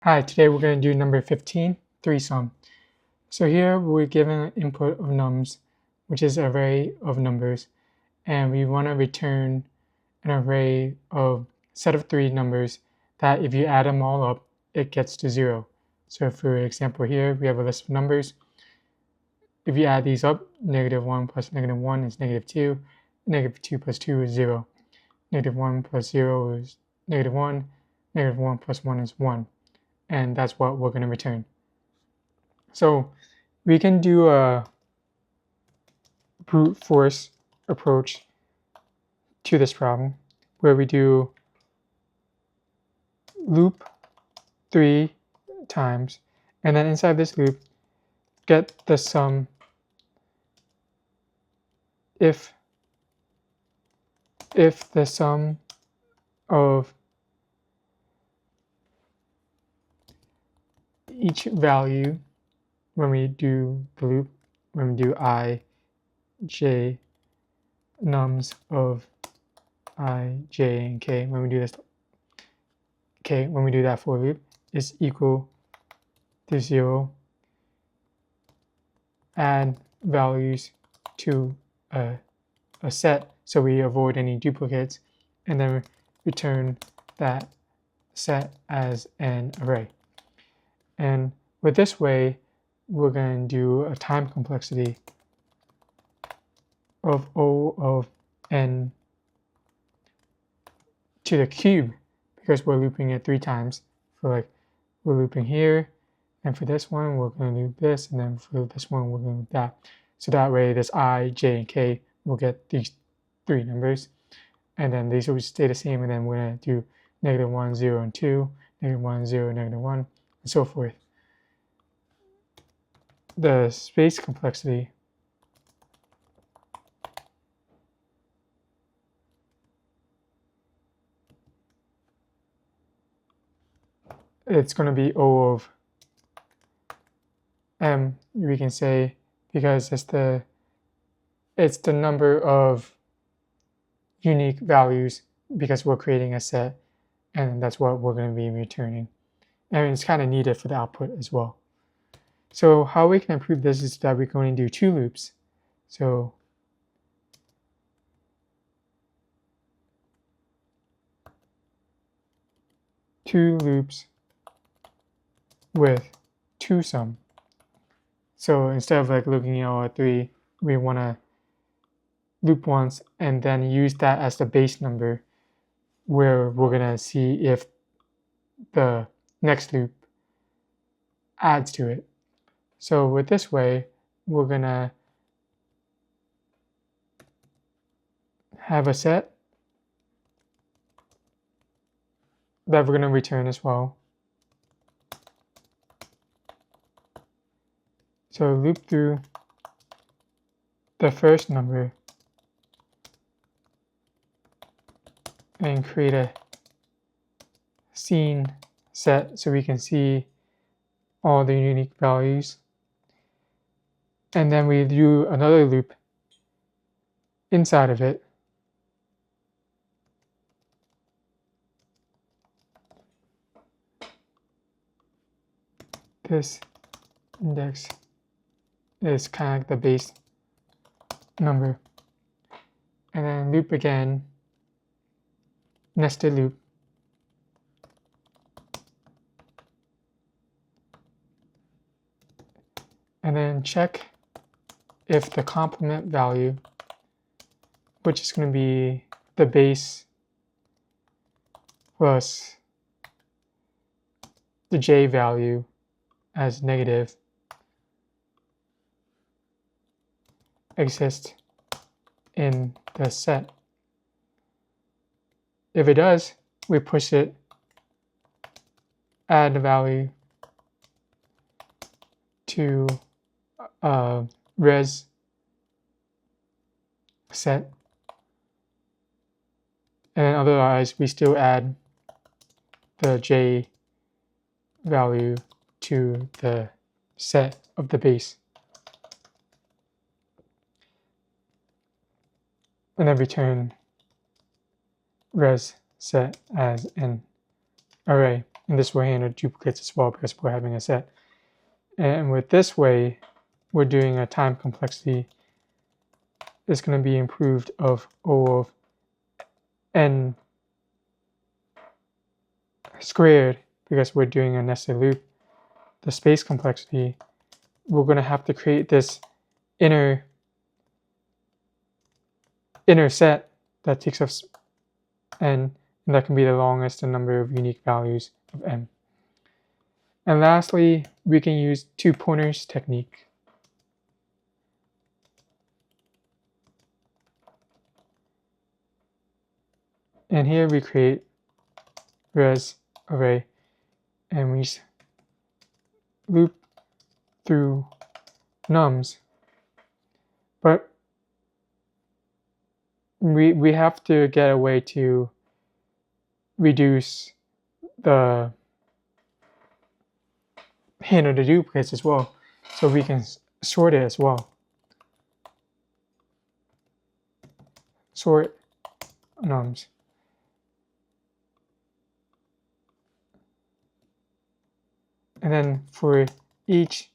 Hi, today we're going to do number 15, threesome. So here we're given an input of nums, which is an array of numbers, and we want to return an array of set of 3 numbers that if you add them all up, it gets to 0. So for example here, we have a list of numbers. If you add these up, -1 plus -1 is -2, -2 plus 2 is 0, -1 plus 0 is -1, -1 plus 1 is 1. And that's what we're going to return. So we can do a brute force approach to this problem where we do loop 3 times, and then inside this loop get the sum if the sum of each value when we do the loop, when we do I, j, nums of I, j, and k, when we do this, when we do that for loop, is equal to 0, add values to a set so we avoid any duplicates, and then return that set as an array. And with this way, we're going to do a time complexity of O of n to the cube, because we're looping it 3 times. We're looping here, and for this one, we're going to loop this, and then for this one, we're going to loop that. So that way, this I, j, and k will get these 3 numbers, and then these will stay the same, and then we're going to do -1, 0, and 2, -1, 0, -1, and so forth. The space complexity it's going to be O of m, we can say, because it's the number of unique values, because we're creating a set, and that's what we're going to be returning. And it's kind of needed for the output as well. So how we can improve this is that we're going to do 2 loops. So two loops with 2 sum. So instead of looking at all 3, we want to loop once and then use that as the base number, where we're going to see if the next loop adds to it. So with this way, we're going to have a set that we're going to return as well. So loop through the first number and create a scene set so we can see all the unique values. And then we do another loop inside of it. This index is kind of like the base number. And then loop again, nested loop. And then check if the complement value, which is going to be the base plus the j value as negative, exists in the set. If it does, we push it, add the value to res set, and otherwise we still add the j value to the set of the base, and then return res set as an array. and this will handle duplicates as well because we're having a set. And with this way, we're doing a time complexity. It's going to be improved of O of n squared because we're doing a nested loop. The space complexity, we're going to have to create this inner set that takes up n, and that can be the longest number of unique values of n. And lastly, we can use two pointers technique. And here we create res array, and we loop through nums. But we have to get a way to reduce the handle the duplicates as well, so we can sort it as well. Sort nums. And then for each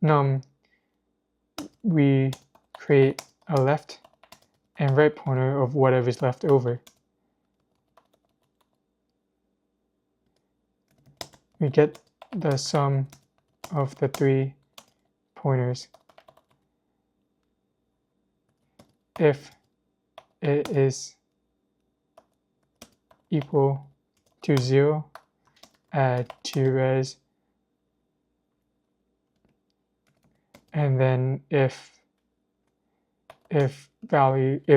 num, we create a left and right pointer of whatever is left over. We get the sum of the 3 pointers if it is equal to 0, add to res, and then if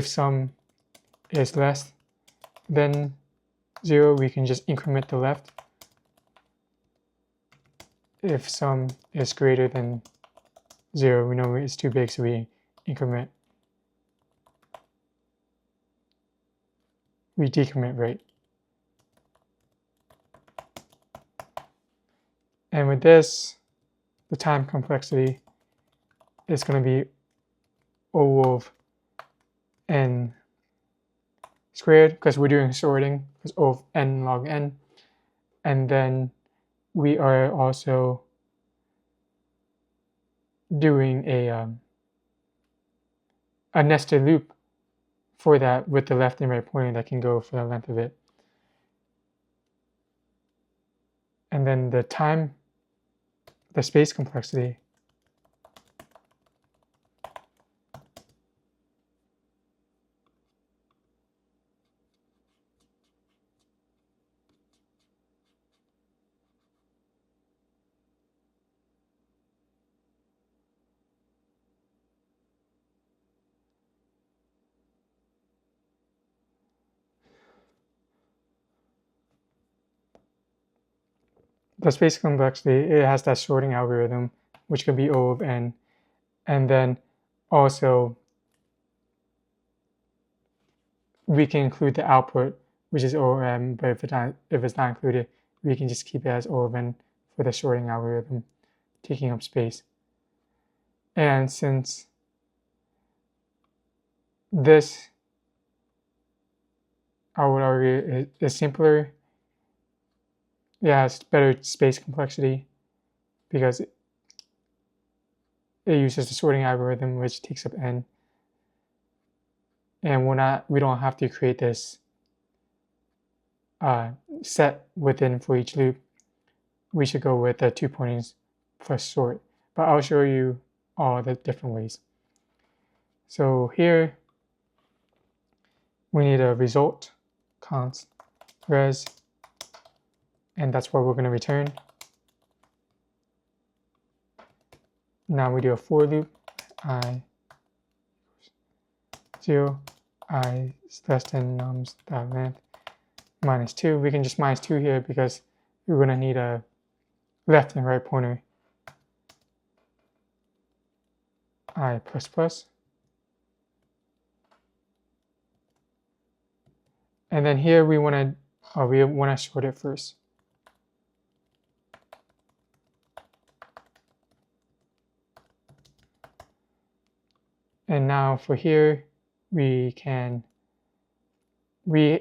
sum is less than 0, we can just increment the left. If sum is greater than 0, we know it's too big, so we increment. We decrement right. And with this, the time complexity is going to be O of n squared, because we're doing sorting, because O of n log n. And then we are also doing a nested loop for that with the left and right pointer that can go for the length of it. And then the space complexity it has that sorting algorithm, which can be O of n, and then also we can include the output, which is O of m, but if it's not included, we can just keep it as O of n for the sorting algorithm, taking up space. And since this, I would argue, is simpler, it has better space complexity because it uses the sorting algorithm, which takes up n. And we don't have to create this set within for each loop. We should go with the 2 pointers plus sort, but I'll show you all the different ways. So here we need a result const res, and that's what we're going to return. Now we do a for loop, I 0, I is less than nums.length minus 2. We can just minus 2 here because we're going to need a left and right pointer. I plus plus. And then here we want to sort it first. And now for here, we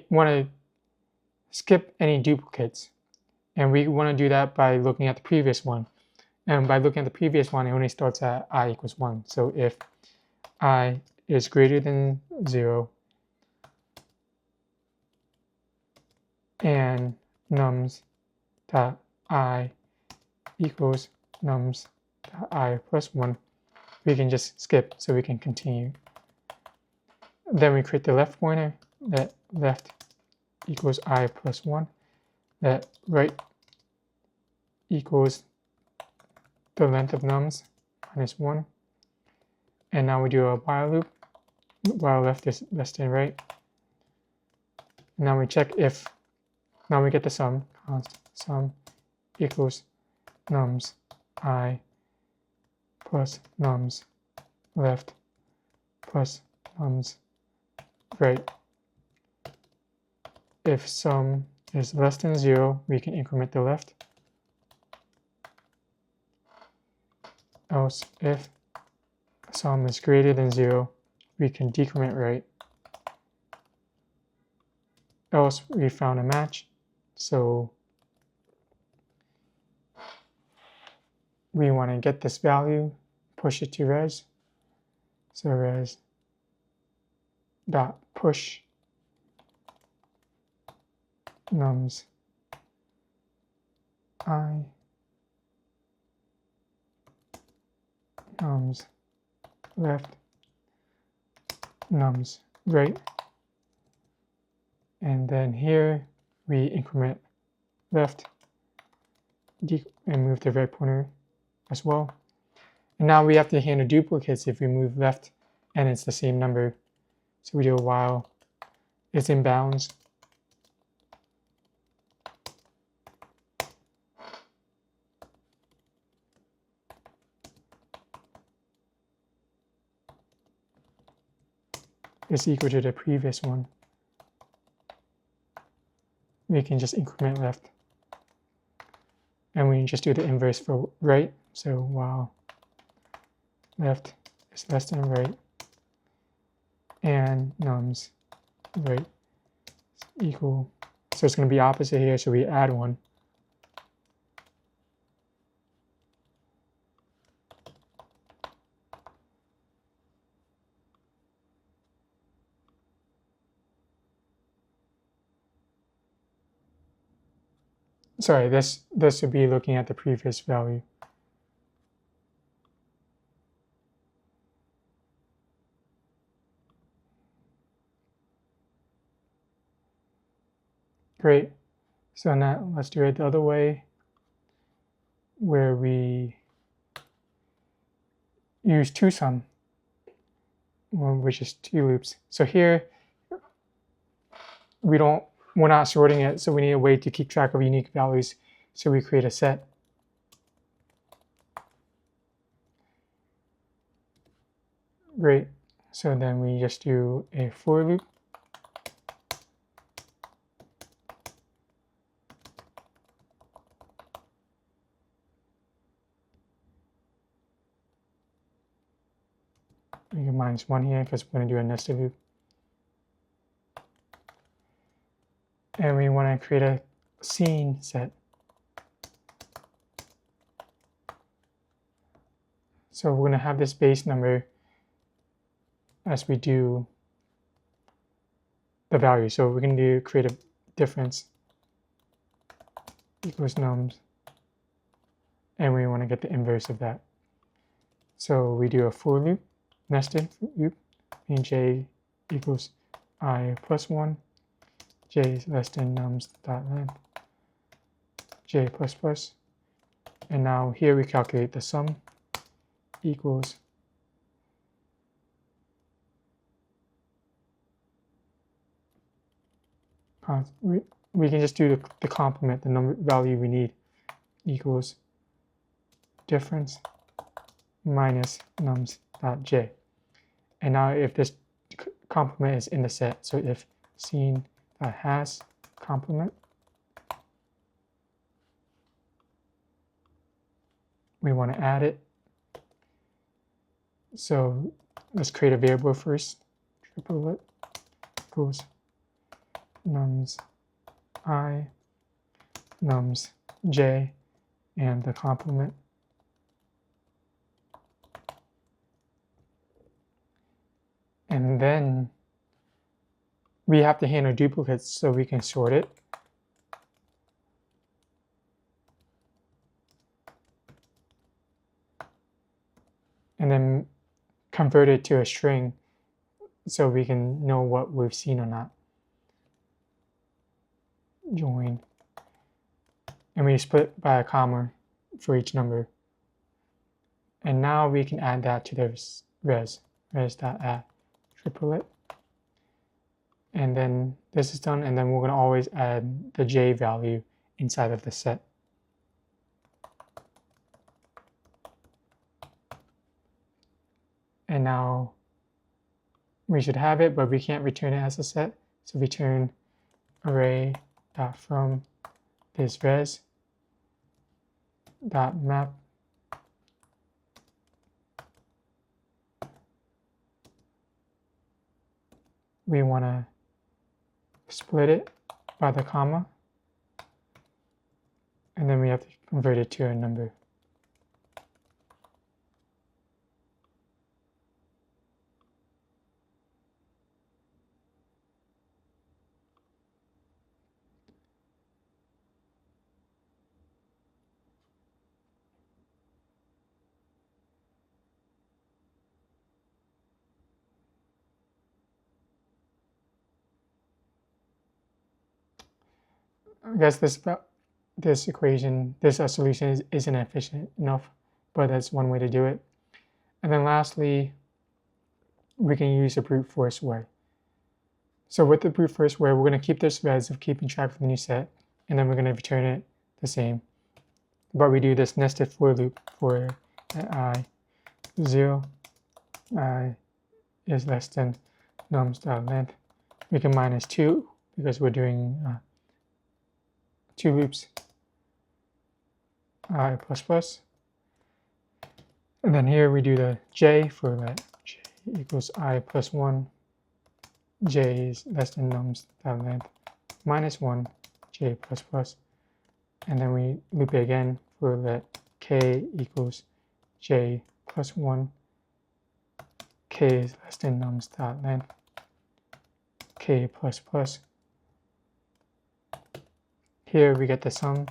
want to skip any duplicates. And we want to do that by looking at the previous one. And by looking at the previous one, it only starts at I equals 1. So if I is greater than 0 and nums dot I equals nums dot I plus 1, we can just skip so we can continue. Then we create the left pointer, that left equals I plus 1, that right equals the length of nums minus 1. And now we do a while loop, while left is less than right. Now we check if, now we get the sum, const sum equals nums I plus nums left plus nums right. If sum is less than 0, we can increment the left. Else, if sum is greater than 0, we can decrement right. Else, we found a match. So we want to get this value, push it to res. So res dot push nums I nums left nums right. And then here we increment left and move the right pointer as well. And now we have to handle duplicates if we move left and it's the same number. So we do a while it's in bounds. Is equal to the previous one. We can just increment left. And we just do the inverse for right. So while left is less than right and nums right is equal. So it's going to be opposite here, so we add 1. Sorry, this would be looking at the previous value. Great. So now let's do it the other way, where we use toSum, which is 2 loops. So here we're not sorting it, so we need a way to keep track of unique values. So we create a set. Great. So then we just do a for loop. We can -1 here because we're going to do a nested loop. And we want to create a scene set. So we're going to have this base number as we do the value. So we're going to create a difference equals nums. And we want to get the inverse of that. So we do a for loop, nested loop, mean j equals I plus 1. J is less than nums dot length j plus plus. And now here we calculate the sum equals we can just do the complement, the number value we need, equals difference minus nums dot j. And now if this complement is in the set, so if scene that has complement, we want to add it. So let's create a variable first, triplet equals nums I nums j and the complement. And then we have to handle duplicates so we can sort it. And then convert it to a string so we can know what we've seen or not. Join. And we split by a comma for each number. And now we can add that to the res.add triplet. And then this is done, and then we're going to always add the j value inside of the set. And now we should have it, but we can't return it as a set. So return array.from this res.map we want to split it by the comma, and then we have to convert it to a number. I guess this solution isn't efficient enough, but that's one way to do it. And then lastly, we can use a brute force way. So with the brute force way, we're going to keep this res of keeping track of the new set, and then we're going to return it the same. But we do this nested for loop for at I0, I is less than nums.length. We can minus 2 because we're doing 2 loops, I plus plus. And then here we do the j for let j equals I plus 1, j is less than nums.length minus 1, j plus plus. And then we loop it again for let k equals j plus 1, k is less than nums.length, k plus plus. Here we get the sum.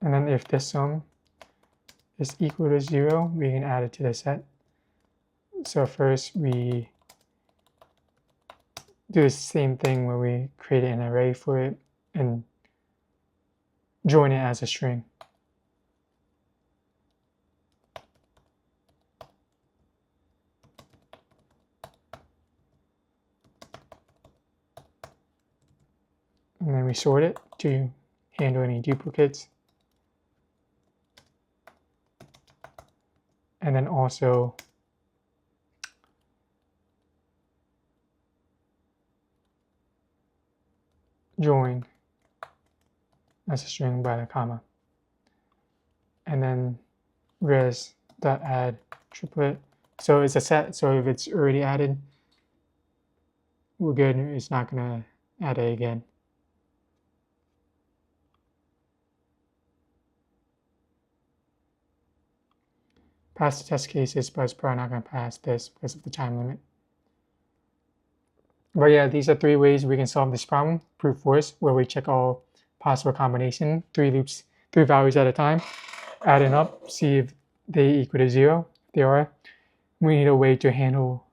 And then if this sum is equal to 0, we can add it to the set. So first we do the same thing where we create an array for it and join it as a string. And then we sort it to handle any duplicates. And then also join as a string by the comma. And then res.add triplet. So it's a set, so if it's already added, we're good. It's not going to add it again. Pass the test cases, but it's probably not going to pass this because of the time limit. But yeah, these are 3 ways we can solve this problem. Brute force, where we check all possible combination, 3 loops, 3 values at a time, add it up, see if they equal to 0. If they are, we need a way to handle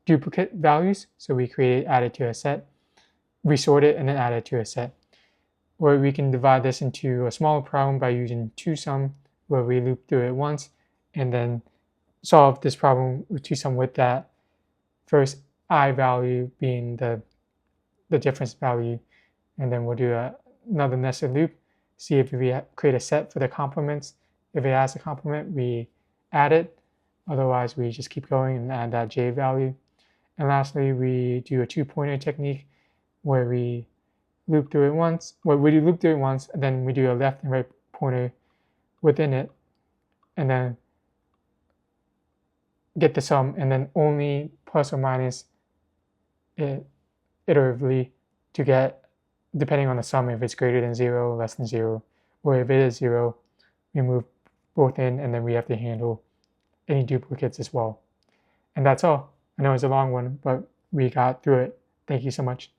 duplicate values. So we add it to a set, resort it, and then add it to a set. Or we can divide this into a smaller problem by using 2sum, where we loop through it once, and then solve this problem with 2sum with that first I value being the difference value, and then we'll do another nested loop, see if we create a set for the complements. If it has a complement, we add it. Otherwise, we just keep going and add that j value. And lastly, we do a 2-pointer technique where we loop through it once. Well, we loop through it once, and then we do a left and right pointer within it, and then get the sum, and then only plus or minus it iteratively to get, depending on the sum, if it's greater than 0, less than 0, or if it is 0, we move both in, and then we have to handle any duplicates as well. And that's all. I know it's a long one, but we got through it. Thank you so much.